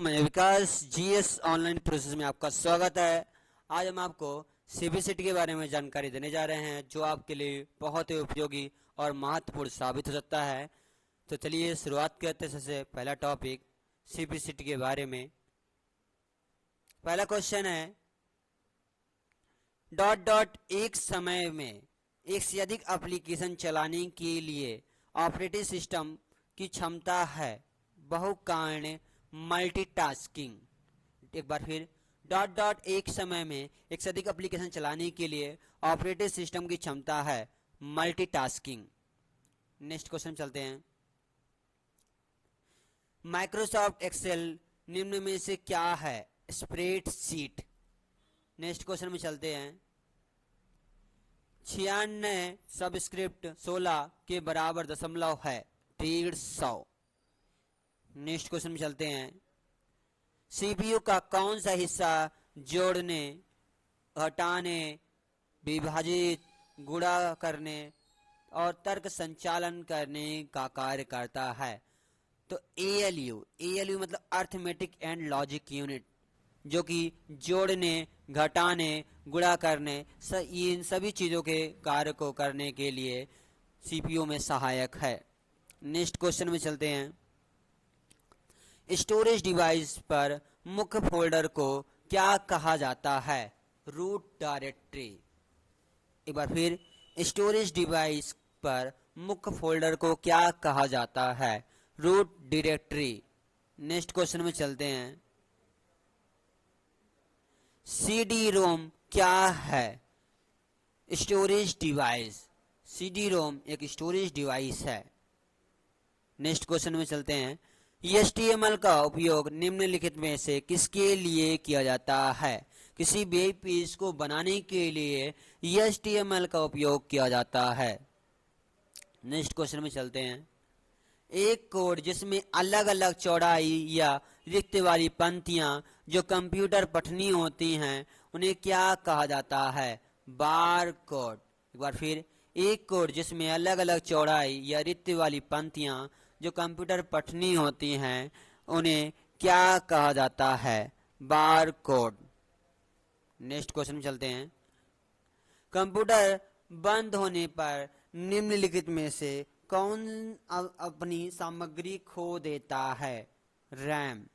मैं विकास GS online process में आपका स्वागत है। आज हम आपको सीबीसीटी के बारे में जानकारी देने जा रहे हैं जो आपके लिए बहुत ही उपयोगी और महत्वपूर्ण साबित हो सकता है। तो चलिए शुरुआत करते हैं। सबसे पहला टॉपिक सीबीसीटी के बारे में। पहला क्वेश्चन है डॉट डॉट एक समय में एक से अधिक एप्लीकेशन चलाने के लिए ऑपरेटिंग सिस्टम की क्षमता है बहुकार्य मल्टीटास्किंग। एक बार फिर डॉट डॉट एक समय में एक से अधिक एप्लीकेशन चलाने के लिए ऑपरेटिंग सिस्टम की क्षमता है मल्टीटास्किंग। नेक्स्ट क्वेश्चन चलते हैं। माइक्रोसॉफ्ट एक्सेल निम्न में से क्या है? स्प्रेडशीट। नेक्स्ट क्वेश्चन में चलते हैं। 96 सबस्क्रिप्ट 16 के बराबर दशमलव है 150। नेक्स्ट क्वेश्चन में चलते हैं। सीपीयू का कौन सा हिस्सा जोड़ने, हटाने, विभाजित, गुणा करने और तर्क संचालन करने का कार्य करता है? तो एएलयू मतलब अर्थमेटिक एंड लॉजिक यूनिट, जो कि जोड़ने, घटाने, गुणा करने इन सभी चीजों के कार्य को करने के लिए सीपीयू में सहायक है। नेक्स्ट क्वेश्चन में चलते हैं। स्टोरेज डिवाइस पर मुख्य फोल्डर को क्या कहा जाता है? Root directory. एक बार फिर, स्टोरेज डिवाइस पर मुख्य फोल्डर को क्या कहा जाता है? Root directory. नेक्स्ट क्वेश्चन में चलते हैं। सीडी रोम क्या है? Storage device. सीडी रोम एक स्टोरेज डिवाइस है। नेक्स्ट क्वेश्चन में चलते हैं। HTML का उपयोग निम्नलिखित में से किसके लिए किया जाता है? किसी वेब पेज को बनाने के लिए HTML का उपयोग किया जाता है। नेक्स्ट क्वेश्चन में चलते हैं। एक कोड जिसमें अलग अलग चौड़ाई या रिक्त वाली पंक्तियां जो कंप्यूटर पठनी होती हैं उन्हें क्या कहा जाता है? Bar code. एक बार फिर, एक कोड जिसमें अलग अलग चौड़ाई या रिक्त वाली पंक्तियां जो कंप्यूटर पठनी होती हैं उन्हें क्या कहा जाता है? Bar code. नेक्स्ट क्वेश्चन में चलते हैं। कंप्यूटर बंद होने पर निम्नलिखित में से कौन अपनी सामग्री खो देता है? रैम,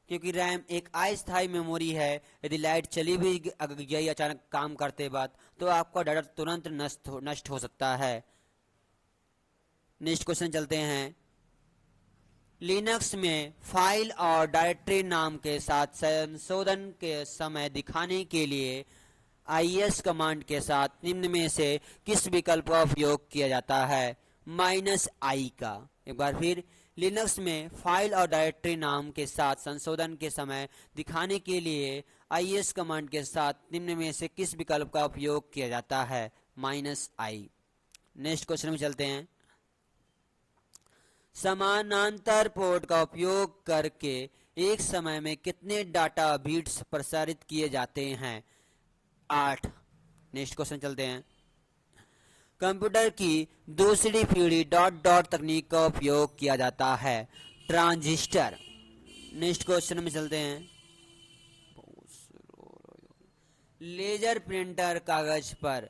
क्योंकि रैम एक अस्थायी मेमोरी है। यदि लाइट चली भी गई अचानक काम करते वक्त तो आपका डाटा तुरंत नष्ट हो सकता है। नेक्स्ट क्वेश्चन चलते हैं। लिनक्स में फाइल और डायरेक्टरी नाम के साथ संशोधन के समय दिखाने के लिए IS कमांड के साथ निम्न में से किस विकल्प का उपयोग किया जाता है? -i का। एक बार फिर, लिनक्स में फाइल और डायरेक्टरी नाम के साथ संशोधन के समय दिखाने के लिए IS कमांड के साथ निम्न में से किस विकल्प का उपयोग किया जाता है? -i। नेक्स्ट क्वेश्चन में चलते हैं। समानांतर पोर्ट का उपयोग करके एक समय में कितने डाटा बिट्स प्रसारित किए जाते हैं? 8। नेक्स्ट क्वेश्चन चलते हैं। कंप्यूटर की दूसरी पीढ़ी डॉट डॉट तकनीक का उपयोग किया जाता है? ट्रांजिस्टर। नेक्स्ट क्वेश्चन में चलते हैं। लेजर प्रिंटर कागज पर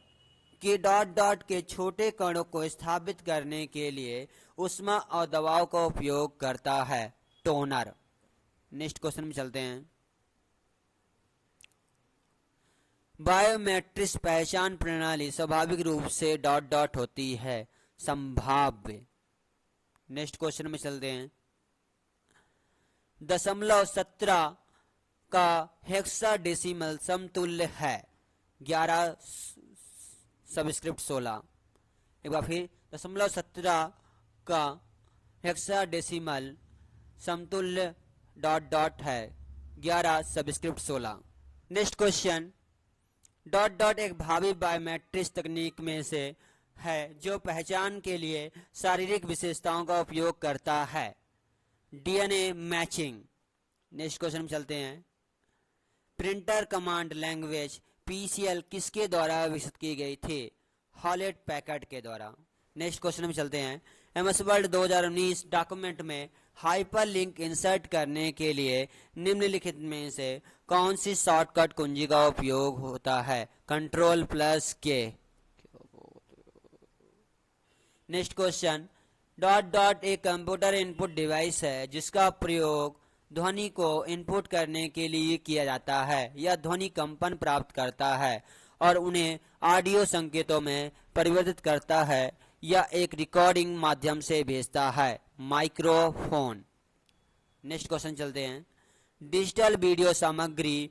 कि डॉट डॉट के छोटे कणों को स्थापित करने के लिए ऊष्मा और दबाव का उपयोग करता है? टोनर। नेक्स्ट क्वेश्चन में चलते हैं। बायोमेट्रिक पहचान प्रणाली स्वाभाविक रूप से डॉट डॉट होती है? संभाव्य। नेक्स्ट क्वेश्चन में चलते हैं। 0.17 का हेक्साडेसिमल समतुल्य है 11 सबस्क्रिप्ट 16। एक बार फिर, 0.17 का हेक्साडेसिमल समतुल्य डॉट डॉट है 11 subscript 16। Next question. Dot dot एक भावी बायोमेट्रिक्स तकनीक में से है जो पहचान के लिए शारीरिक विशेषताओं का उपयोग करता है? DNA matching. नेक्स्ट क्वेश्चन में चलते हैं। प्रिंटर कमांड लैंग्वेज PCL किसके द्वारा विकसित की गई थी? हॉलेट पैकर्ड के द्वारा। नेक्स्ट क्वेश्चन में चलते हैं। MS वर्ल्ड 2019 डॉक्यूमेंट में हाइपरलिंक इंसर्ट करने के लिए निम्नलिखित में से कौन सी शॉर्टकट कुंजी का उपयोग होता है? Ctrl+K। Next question, dot dot एक कंप्यूटर इनपुट डिवाइस है जिसका प्रयोग ध्वनि को इनपुट करने के लिए किया जाता है। यह ध्वनि कंपन प्राप्त करता है और उन्हें ऑडियो संकेतों में परिवर्तित करता है या एक रिकॉर्डिंग माध्यम से भेजता है। माइक्रोफोन। नेक्स्ट क्वेश्चन चलते हैं, डिजिटल वीडियो सामग्री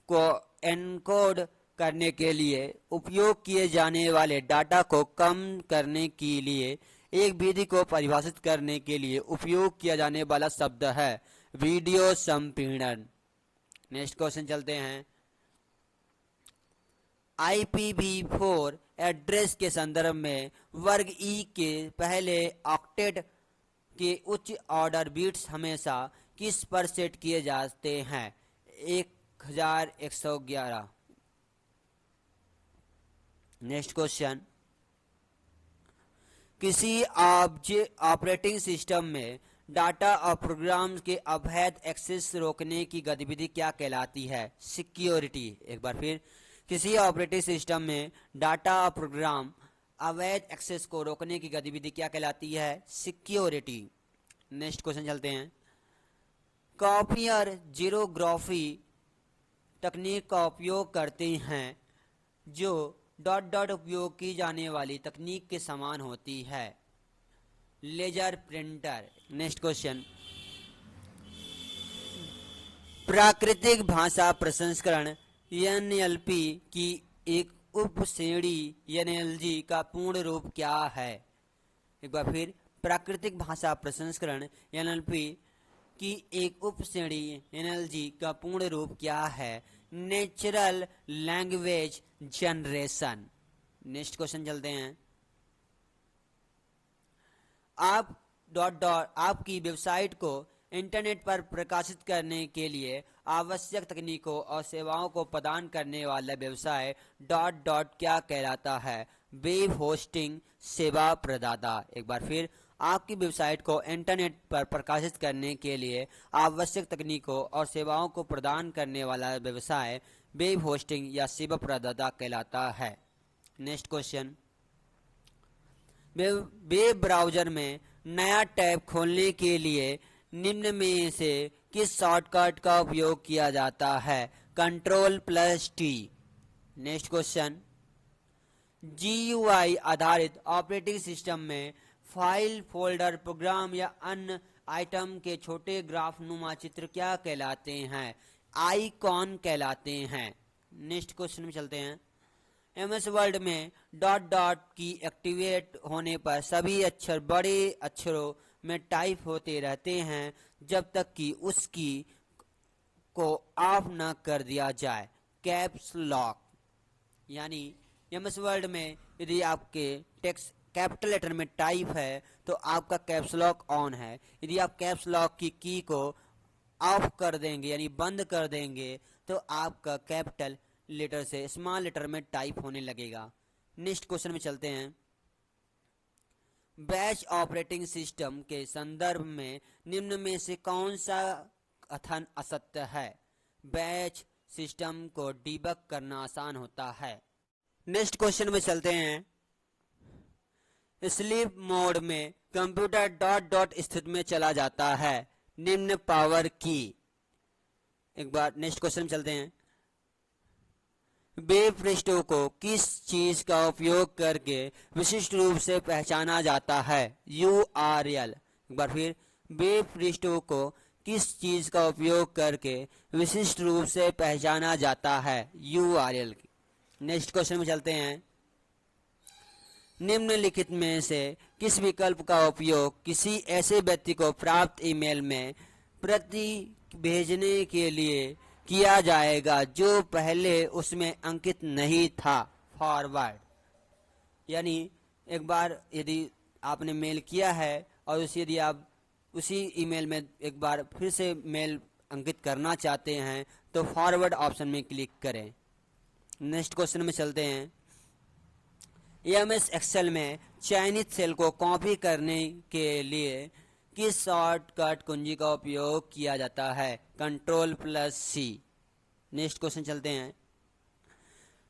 को एनकोड करने के लिए उपयोग किए जाने वाले डाटा को कम करने के लिए एक विधि को परिभाषित करने के लिए उपयोग किया जाने वाला शब्द है वीडियो संपीड़न। नेक्स्ट क्वेश्चन चलते हैं, IPv4 एड्रेस के संदर्भ में वर्ग ई के पहले ऑक्टेट के उच्च ऑर्डर बिट्स हमेशा किस पर सेट किए जाते हैं? 1111। नेक्स्ट क्वेश्चन, किसी ऑपरेटिंग सिस्टम में डाटा और प्रोग्राम के अवैध एक्सेस रोकने की गतिविधि क्या कहलाती है? सिक्योरिटी। एक बार फिर, किसी ऑपरेटिंग सिस्टम में डाटा और प्रोग्राम अवैध एक्सेस को रोकने की गतिविधि क्या कहलाती है? सिक्योरिटी। नेक्स्ट क्वेश्चन चलते हैं, कॉपियर जीरोग्राफी तकनीक का उपयोग करते हैं जो डॉट डॉट उपयोग की जाने वाली तकनीक के समान होती है। Laser printer. नेक्स्ट क्वेश्चन, प्राकृतिक भाषा प्रसंस्करण NLP की एक उप श्रेणी NLG का पूर्ण रूप क्या है? एक बार फिर, प्राकृतिक भाषा प्रसंस्करण NLP की एक उप श्रेणी NLG का पूर्ण रूप क्या है? Natural language generation. Next question चलते हैं, आप डॉट डॉट आपकी वेबसाइट को इंटरनेट पर प्रकाशित करने के लिए आवश्यक तकनीकों और सेवाओं को प्रदान करने वाला व्यवसाय डॉट डॉट क्या कहलाता है? वेब होस्टिंग सेवा प्रदाता। एक बार फिर, आपकी वेबसाइट को इंटरनेट पर प्रकाशित करने के लिए आवश्यक तकनीकों और सेवाओं को प्रदान करने वाला व्यवसाय वेब होस्टिंग या सेवा प्रदाता कहलाता है। नेक्स्ट क्वेश्चन, वेब ब्राउजर में नया टैब खोलने के लिए निम्न में से किस शॉर्टकट का उपयोग किया जाता है? Ctrl+T। नेक्स्ट क्वेश्चन, GUI आधारित ऑपरेटिंग सिस्टम में फाइल, फोल्डर, प्रोग्राम या अन्य आइटम के छोटे ग्राफ नुमा चित्र क्या कहलाते हैं? आइकॉन कहलाते हैं। नेक्स्ट क्वेश्चन में चलते हैं, MS वर्ड में डॉट डॉट की एक्टिवेट होने पर सभी अक्षर बड़े अक्षरों में टाइप होते रहते हैं जब तक कि उसकी को ऑफ न कर दिया जाए। Caps lock. यानी MS वर्ड में यदि आपके टेक्स्ट कैपिटल लेटर में टाइप है तो आपका कैप्स लॉक ऑन है। यदि आप कैप्स लॉक की की को ऑफ कर देंगे यानी बंद कर देंगे तो आपका कैपिटल लेटर से स्मॉल लेटर में टाइप होने लगेगा। नेक्स्ट क्वेश्चन में चलते हैं, बैच ऑपरेटिंग सिस्टम के संदर्भ में निम्न में से कौन सा कथन असत्य है? बैच सिस्टम को डीबग करना आसान होता है। नेक्स्ट क्वेश्चन में चलते हैं, स्लीप मोड में कंप्यूटर डॉट डॉट स्थिति में चला जाता है। निम्न पावर की। एक बार नेक्स्ट क्वेश्चन में चलते हैं, वेब पृष्ठों को किस चीज का उपयोग करके विशिष्ट रूप से पहचाना जाता है? URL। एक बार फिर, वेब पृष्ठों को किस चीज का उपयोग करके विशिष्ट रूप से पहचाना जाता है? URL। नेक्स्ट क्वेश्चन में चलते हैं, निम्नलिखित में से किस विकल्प का उपयोग किसी ऐसे व्यक्ति को प्राप्त ईमेल में प्रति भेजने के लिए किया जाएगा जो पहले उसमें अंकित नहीं था? फॉरवर्ड। यानी एक बार यदि आपने मेल किया है और यदि आप उसी ईमेल में एक बार फिर से मेल अंकित करना चाहते हैं तो फॉरवर्ड ऑप्शन में क्लिक करें। नेक्स्ट क्वेश्चन में चलते हैं, MS एक्सेल में चयनित सेल को कॉपी करने के लिए किस शॉर्टकट कुंजी का उपयोग किया जाता है? Ctrl+C। नेक्स्ट क्वेश्चन चलते हैं।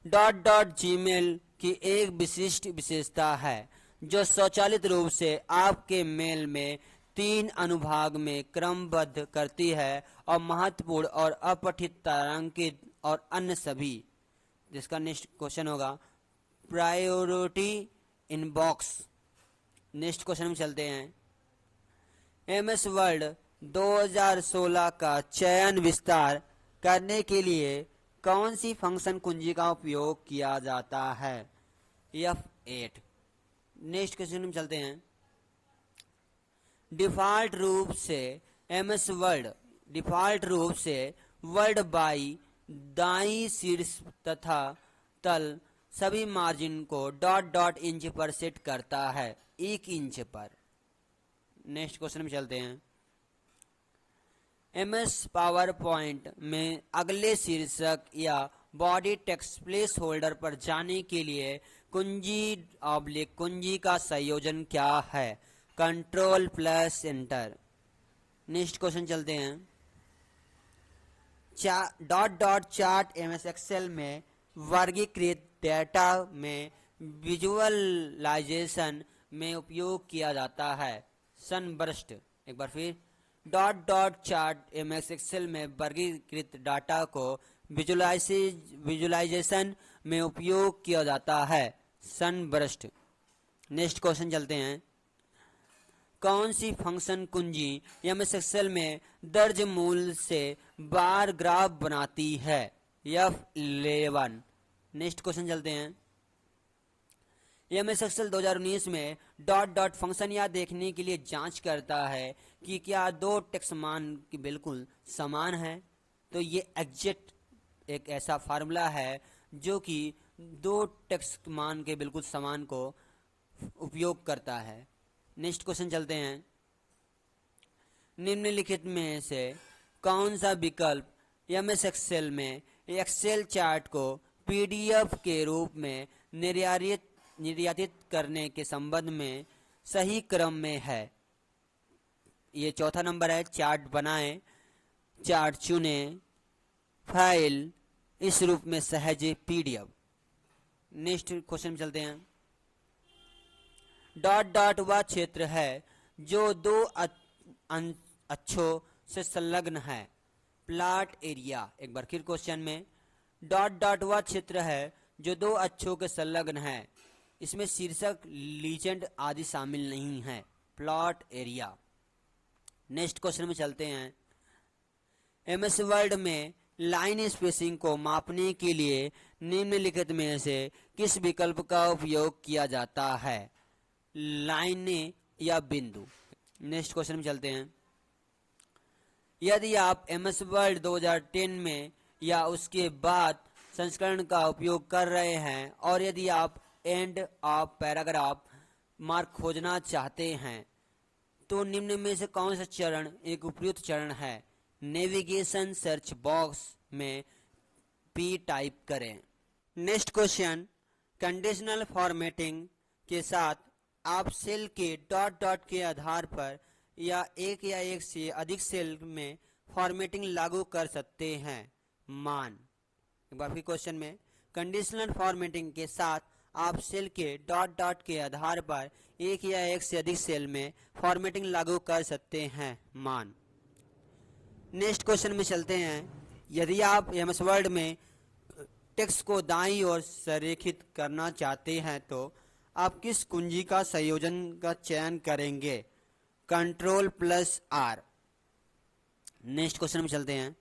डॉट डॉट जीमेल की एक विशिष्ट विशेषता है जो स्वचालित रूप से आपके मेल में 3 अनुभाग में क्रमबद्ध करती है और महत्वपूर्ण और अपठित, तारांकित और अन्य सभी। जिसका नेक्स्ट क्वेश्चन होगा प्रायोरिटी इनबॉक्स। नेक्स्ट क्वेश्चन में चलते हैं। MS वर्ड 2016 का चयन विस्तार करने के लिए कौन सी फंक्शन कुंजी का उपयोग किया जाता है? F8। नेक्स्ट क्वेश्चन में चलते हैं। डिफ़ॉल्ट रूप से वर्ड बाई दाईं शीर्ष तथा तल सभी margin co dot dot inch पर सेट करता है, 1 इंच पर। नेक्स्ट क्वेश्चन में चलते हैं। MS पावर पॉइंट में अगले शीर्षक या बॉडी टेक्स्ट प्लेस होल्डर पर जाने के लिए कुंजी का संयोजन क्या है? Ctrl+Enter। नेक्स्ट क्वेश्चन चलते हैं। Dot dot chart MS excel में वर्गीकृत डेटा में विजुअलाइजेशन में उपयोग किया जाता है। सनबर्स्ट। एक बार फिर, dot dot chart MS excel में वर्गीकृत डाटा को विजुअलाइजेशन में उपयोग किया जाता है। सनबर्स्ट। नेक्स्ट क्वेश्चन चलते हैं। कौन सी फंक्शन कुंजी MS एक्सेल में दर्ज मूल्य से बार ग्राफ बनाती है? F11। नेक्स्ट क्वेश्चन चलते हैं। MS एक्सेल 2019 में डॉट डॉट फंक्शन यह देखने के लिए जांच करता है कि क्या 2 टेक्स्ट मान बिल्कुल समान है। तो ये एग्जैक्ट एक ऐसा फार्मूला है जो कि 2 टेक्स्ट मान के बिल्कुल समान को उपयोग करता है। नेक्स्ट क्वेश्चन चलते हैं। निम्नलिखित में से कौन सा विकल्प MS एक्सेल में एक्सेल चार्ट को PDF के रूप में निर्यातित करने के संबंध में सही क्रम में है? ये चौथा नंबर है। चार्ट बनाएं, चार्ट चुनें, फाइल इस रूप में सहज PDF। नेक्स्ट क्वेश्चन में चलते हैं। डॉट डॉट वह क्षेत्र है जो 2 अक्षों से संलग्न है। Plot area. एक बार फिर क्वेश्चन में, डॉट डॉट वह क्षेत्र है जो 2 अक्षों के संलग्न है। इसमें शीर्षक, लीजेंड आदि शामिल नहीं है। Plot area. नेक्स्ट क्वेश्चन में चलते हैं। MS वर्ड में लाइन स्पेसिंग को मापने के लिए निम्नलिखित में से किस विकल्प का उपयोग किया जाता है? लाइनें या बिंदु। नेक्स्ट क्वेश्चन में चलते हैं। यदि आप MS वर्ड 2010 में या उसके बाद संस्करण का उपयोग कर रहे हैं और यदि आप एंड ऑफ पैराग्राफ मार्क खोजना चाहते हैं तो निम्न में से कौन सा चरण एक उपयुक्त चरण है? नेविगेशन सर्च बॉक्स में P टाइप करें। Next question. कंडीशनल फॉर्मेटिंग के साथ आप सेल के डॉट डॉट के आधार पर या एक से अधिक सेल में फॉर्मेटिंग लागू कर सकते हैं। मान। एक बार फिर क्वेश्चन में, कंडीशनल फॉर्मेटिंग के साथ आप सेल के डॉट डॉट के आधार पर एक से अधिक सेल में फॉर्मेटिंग लागू कर सकते हैं। मान। नेक्स्ट क्वेश्चन में चलते हैं। यदि आप MS वर्ड में टेक्स्ट को दाईं ओर संरेखित करना चाहते हैं तो आप किस कुंजी का संयोजन का चयन करेंगे? Ctrl+R। नेक्स्ट क्वेश्चन में चलते हैं।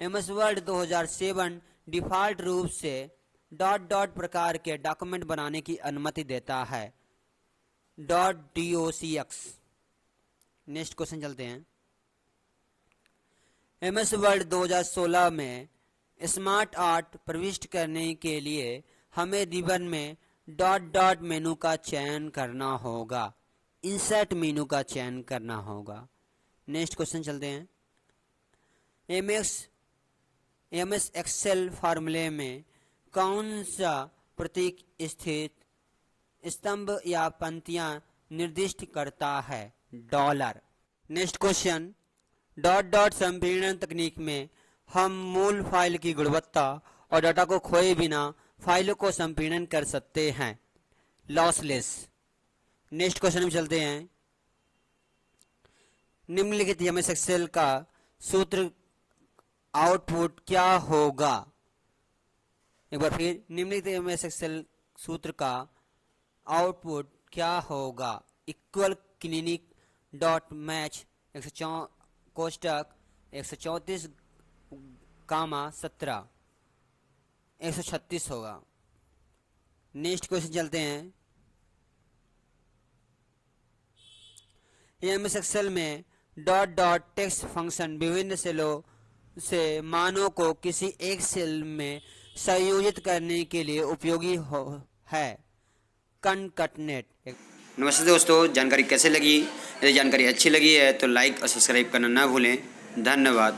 MS वर्ड 2007 डिफ़ॉल्ट रूप से डॉट डॉट प्रकार के डॉक्यूमेंट बनाने की अनुमति देता है। .docx। नेक्स्ट क्वेश्चन चलते हैं। MS वर्ड 2016 में स्मार्ट आर्ट प्रविष्ट करने के लिए हमें रिबन में डॉट डॉट मेनू का चयन करना होगा, इंसर्ट मेनू का चयन करना होगा। नेक्स्ट क्वेश्चन चलते हैं। MS एक्सेल फार्मूले में कौन सा प्रतीक स्थित स्तंभ या पंक्तियां निर्दिष्ट करता है? Dollar. Next question, dot dot संपीड़न तकनीक में हम मूल फाइल की गुणवत्ता और डाटा को खोए बिना फाइलों को संपीड़न कर सकते हैं, लॉसलेस। नेक्स्ट क्वेश्चन में चलते हैं, निम्नलिखित एमएस एक्सेल का सूत्र आउटपुट क्या होगा। एक बार फिर, निम्नलिखित एमएस एक्सेल सूत्र का आउटपुट क्या होगा। इक्वल क्लिनिक डॉट मैच कोष्टक 134 कामा 17 136 होगा। नेक्स्ट क्वेश्चन चलते हैं, एमएस एक्सेल में डॉट डॉट टेक्स्ट फंक्शन विभिन्न सेलों से मानों को किसी एक सेल में संयोजित करने के लिए उपयोगी है, कॉनकैटनेट। नमस्ते दोस्तों, जानकारी कैसे लगी? यदि जानकारी अच्छी लगी है तो लाइक और सब्सक्राइब करना ना भूलें। धन्यवाद।